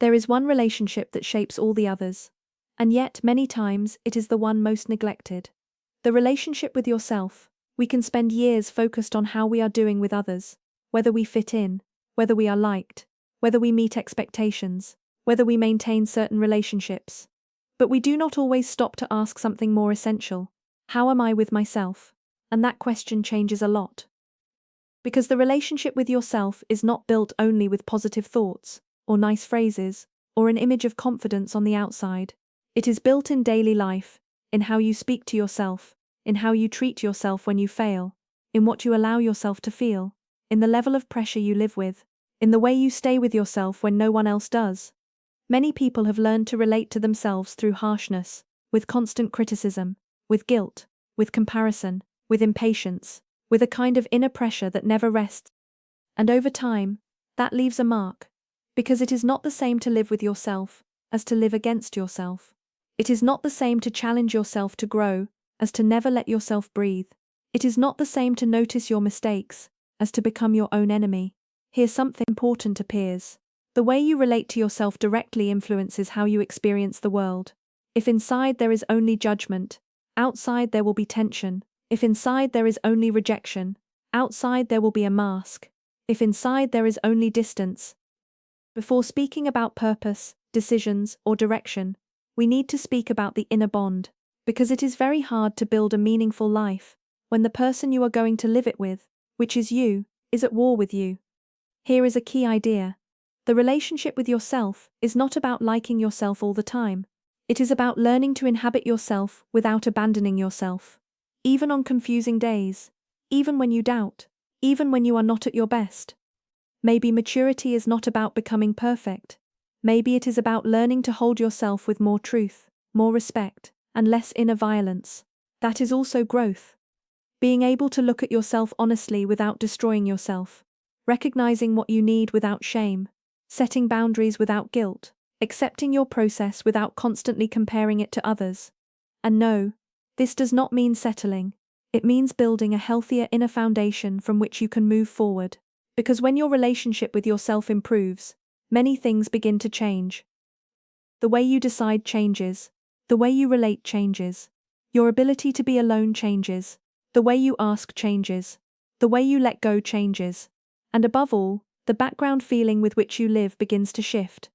There is one relationship that shapes all the others. And yet, many times, it is the one most neglected. The relationship with yourself. We can spend years focused on how we are doing with others, whether we fit in, whether we are liked, whether we meet expectations, whether we maintain certain relationships. But we do not always stop to ask something more essential. How am I with myself? And that question changes a lot. Because the relationship with yourself is not built only with positive thoughts, or nice phrases, or an image of confidence on the outside. It is built in daily life, in how you speak to yourself, in how you treat yourself when you fail, in what you allow yourself to feel, in the level of pressure you live with, in the way you stay with yourself when no one else does. Many people have learned to relate to themselves through harshness, with constant criticism, with guilt, with comparison, with impatience, with a kind of inner pressure that never rests. And over time, that leaves a mark. Because it is not the same to live with yourself as to live against yourself. It is not the same to challenge yourself to grow as to never let yourself breathe. It is not the same to notice your mistakes as to become your own enemy. Here something important appears. The way you relate to yourself directly influences how you experience the world. If inside there is only judgment, outside there will be tension. If inside there is only rejection, outside there will be a mask. If inside there is only distance. Before speaking about purpose, decisions, or direction, we need to speak about the inner bond, because it is very hard to build a meaningful life when the person you are going to live it with, which is you, is at war with you. Here is a key idea. The relationship with yourself is not about liking yourself all the time. It is about learning to inhabit yourself without abandoning yourself. Even on confusing days, even when you doubt, even when you are not at your best. Maybe maturity is not about becoming perfect. Maybe it is about learning to hold yourself with more truth, more respect, and less inner violence. That is also growth. Being able to look at yourself honestly without destroying yourself. Recognizing what you need without shame. Setting boundaries without guilt. Accepting your process without constantly comparing it to others. And no, this does not mean settling. It means building a healthier inner foundation from which you can move forward. Because when your relationship with yourself improves, many things begin to change. The way you decide changes. The way you relate changes. Your ability to be alone changes. The way you ask changes. The way you let go changes. And above all, the background feeling with which you live begins to shift.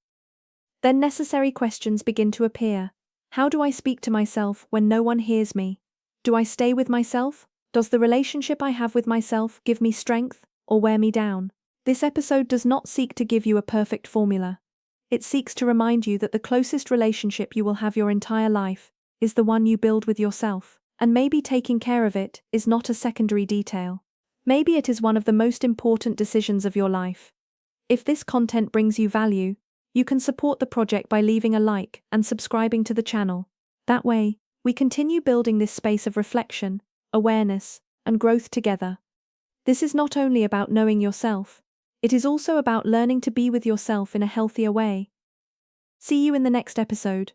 Then necessary questions begin to appear. How do I speak to myself when no one hears me? Do I stay with myself? Does the relationship I have with myself give me strength or wear me down? This episode does not seek to give you a perfect formula. It seeks to remind you that the closest relationship you will have your entire life is the one you build with yourself, and maybe taking care of it is not a secondary detail. Maybe it is one of the most important decisions of your life. If this content brings you value, you can support the project by leaving a like and subscribing to the channel. That way, we continue building this space of reflection, awareness, and growth together. This is not only about knowing yourself, it is also about learning to be with yourself in a healthier way. See you in the next episode.